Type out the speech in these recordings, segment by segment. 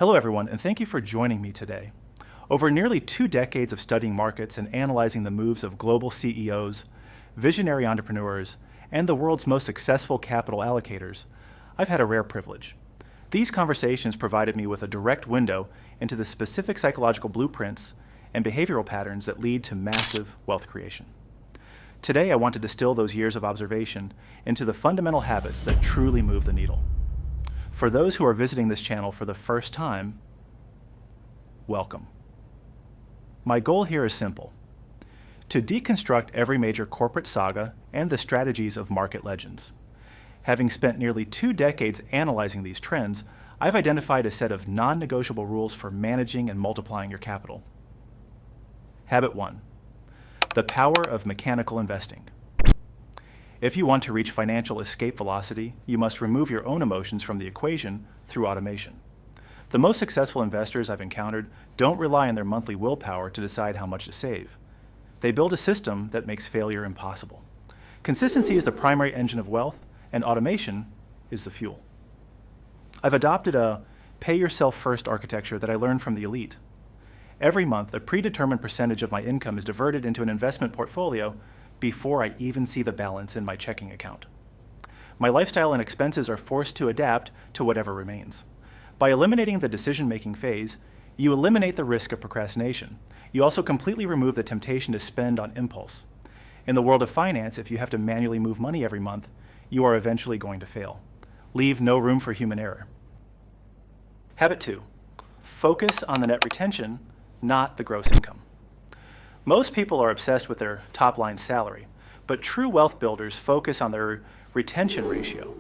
Hello everyone, and thank you for joining me today. Over nearly 2 decades of studying markets and analyzing the moves of global CEOs, visionary entrepreneurs, and the world's most successful capital allocators, I've had a rare privilege. These conversations provided me with a direct window into the specific psychological blueprints and behavioral patterns that lead to massive wealth creation. Today, I want to distill those years of observation into the fundamental habits that truly move the needle. For those who are visiting this channel for the first time, welcome. My goal here is simple: to deconstruct every major corporate saga and the strategies of market legends. Having spent nearly 2 decades analyzing these trends, I've identified a set of non-negotiable rules for managing and multiplying your capital. Habit 1. The power of mechanical investing. If you want to reach financial escape velocity, you must remove your own emotions from the equation through automation. The most successful investors I've encountered don't rely on their monthly willpower to decide how much to save. They build a system that makes failure impossible. Consistency is the primary engine of wealth, and automation is the fuel. I've adopted a pay-yourself-first architecture that I learned from the elite. Every month, a predetermined percentage of my income is diverted into an investment portfolio before I even see the balance in my checking account. My lifestyle and expenses are forced to adapt to whatever remains. By eliminating the decision-making phase, you eliminate the risk of procrastination. You also completely remove the temptation to spend on impulse. In the world of finance, if you have to manually move money every month, you are eventually going to fail. Leave no room for human error. Habit 2. Focus on the net retention, not the gross income. Most people are obsessed with their top-line salary, but true wealth builders focus on their retention ratio.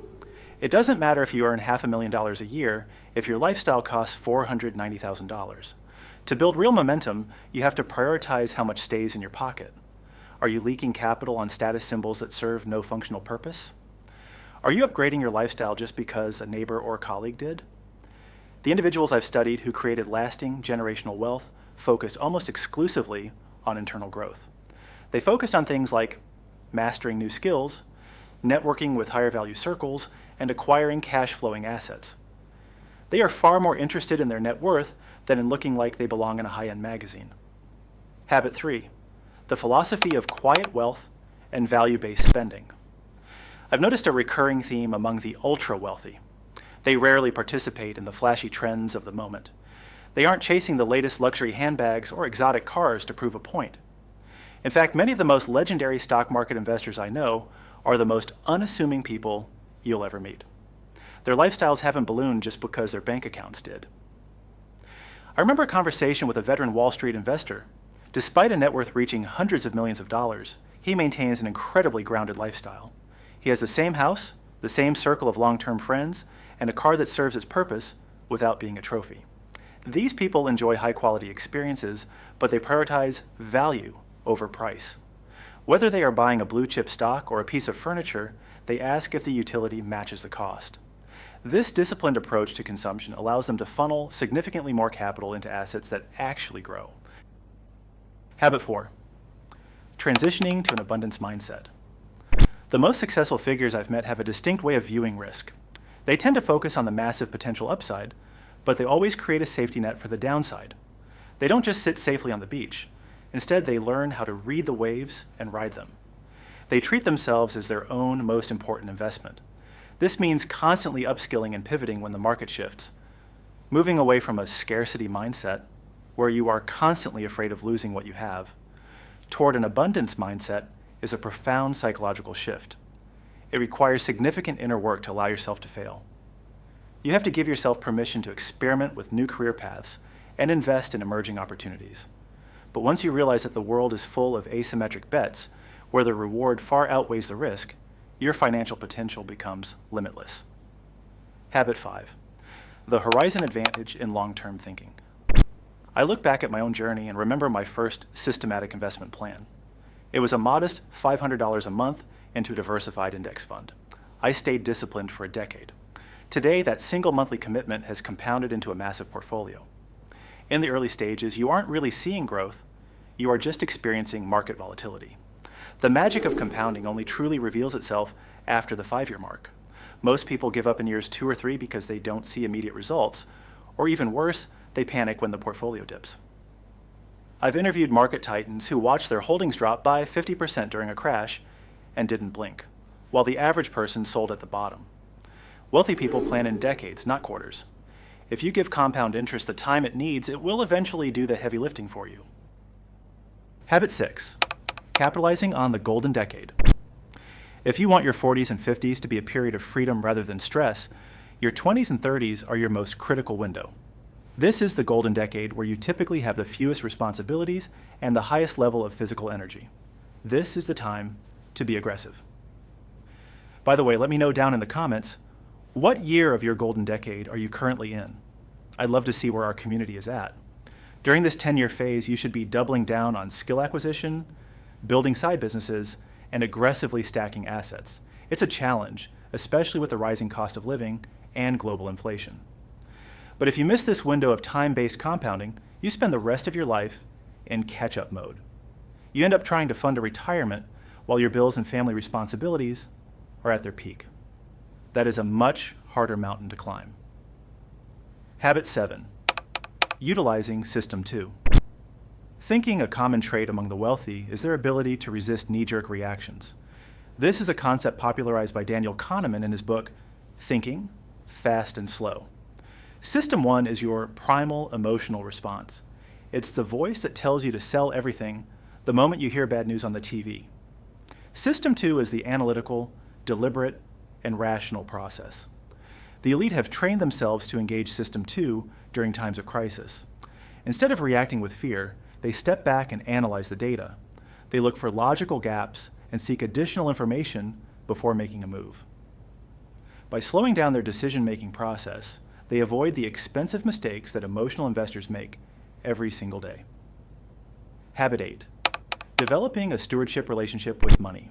It doesn't matter if you earn $500,000 a year if your lifestyle costs $490,000. To build real momentum, you have to prioritize how much stays in your pocket. Are you leaking capital on status symbols that serve no functional purpose? Are you upgrading your lifestyle just because a neighbor or colleague did? The individuals I've studied who created lasting generational wealth focused almost exclusively on internal growth. They focused on things like mastering new skills, networking with higher value circles, and acquiring cash-flowing assets. They are far more interested in their net worth than in looking like they belong in a high-end magazine. Habit 3. The philosophy of quiet wealth and value-based spending. I've noticed a recurring theme among the ultra-wealthy. They rarely participate in the flashy trends of the moment. They aren't chasing the latest luxury handbags or exotic cars to prove a point. In fact, many of the most legendary stock market investors I know are the most unassuming people you'll ever meet. Their lifestyles haven't ballooned just because their bank accounts did. I remember a conversation with a veteran Wall Street investor. Despite a net worth reaching hundreds of millions of dollars, he maintains an incredibly grounded lifestyle. He has the same house, the same circle of long-term friends, and a car that serves its purpose without being a trophy. These people enjoy high-quality experiences, but they prioritize value over price. Whether they are buying a blue-chip stock or a piece of furniture, they ask if the utility matches the cost. This disciplined approach to consumption allows them to funnel significantly more capital into assets that actually grow. Habit 4. Transitioning to an abundance mindset. The most successful figures I've met have a distinct way of viewing risk. They tend to focus on the massive potential upside, but they always create a safety net for the downside. They don't just sit safely on the beach. Instead, they learn how to read the waves and ride them. They treat themselves as their own most important investment. This means constantly upskilling and pivoting when the market shifts, moving away from a scarcity mindset where you are constantly afraid of losing what you have, toward an abundance mindset is a profound psychological shift. It requires significant inner work to allow yourself to fail. You have to give yourself permission to experiment with new career paths and invest in emerging opportunities. But once you realize that the world is full of asymmetric bets, where the reward far outweighs the risk, your financial potential becomes limitless. Habit 5. The horizon advantage in long-term thinking. I look back at my own journey and remember my first systematic investment plan. It was a modest $500 a month into a diversified index fund. I stayed disciplined for a decade. Today, that single monthly commitment has compounded into a massive portfolio. In the early stages, you aren't really seeing growth, you are just experiencing market volatility. The magic of compounding only truly reveals itself after the 5-year mark. Most people give up in years 2 or 3 because they don't see immediate results, Or even worse, they panic when the portfolio dips. I've interviewed market titans who watched their holdings drop by 50% during a crash and didn't blink, while the average person sold at the bottom. Wealthy people plan in decades, not quarters. If you give compound interest the time it needs, it will eventually do the heavy lifting for you. Habit 6. Capitalizing on the golden decade. If you want your 40s and 50s to be a period of freedom rather than stress, your 20s and 30s are your most critical window. This is the golden decade where you typically have the fewest responsibilities and the highest level of physical energy. This is the time to be aggressive. By the way, let me know down in the comments, what year of your golden decade are you currently in? I'd love to see where our community is at. During this 10-year phase, you should be doubling down on skill acquisition, building side businesses, and aggressively stacking assets. It's a challenge, especially with the rising cost of living and global inflation. But if you miss this window of time-based compounding, you spend the rest of your life in catch-up mode. You end up trying to fund a retirement while your bills and family responsibilities are at their peak. That is a much harder mountain to climb. Habit 7. Utilizing System 2. Thinking a common trait among the wealthy is their ability to resist knee-jerk reactions. This is a concept popularized by Daniel Kahneman in his book, Thinking, Fast and Slow. System 1 is your primal emotional response. It's the voice that tells you to sell everything the moment you hear bad news on the TV. System 2 is the analytical, deliberate, and rational process. The elite have trained themselves to engage System 2 during times of crisis. Instead of reacting with fear, they step back and analyze the data. They look for logical gaps and seek additional information before making a move. By slowing down their decision-making process, they avoid the expensive mistakes that emotional investors make every single day. Habit 8. Developing a stewardship relationship with money.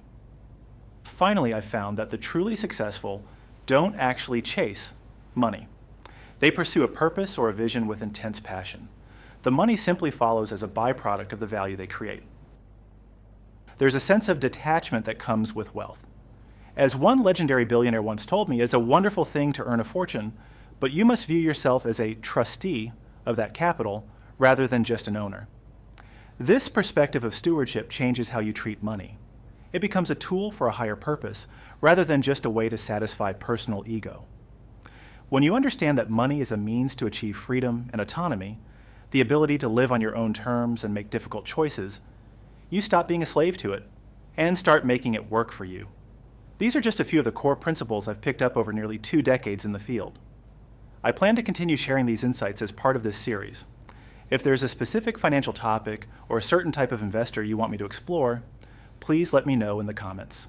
Finally, I found that the truly successful don't actually chase money. They pursue a purpose or a vision with intense passion. The money simply follows as a byproduct of the value they create. There's a sense of detachment that comes with wealth. As one legendary billionaire once told me, it's a wonderful thing to earn a fortune, but you must view yourself as a trustee of that capital rather than just an owner. This perspective of stewardship changes how you treat money. It becomes a tool for a higher purpose rather than just a way to satisfy personal ego. When you understand that money is a means to achieve freedom and autonomy, the ability to live on your own terms and make difficult choices, you stop being a slave to it and start making it work for you. These are just a few of the core principles I've picked up over nearly 2 decades in the field. I plan to continue sharing these insights as part of this series. If there's a specific financial topic or a certain type of investor you want me to explore, please let me know in the comments.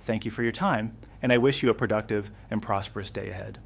Thank you for your time, and I wish you a productive and prosperous day ahead.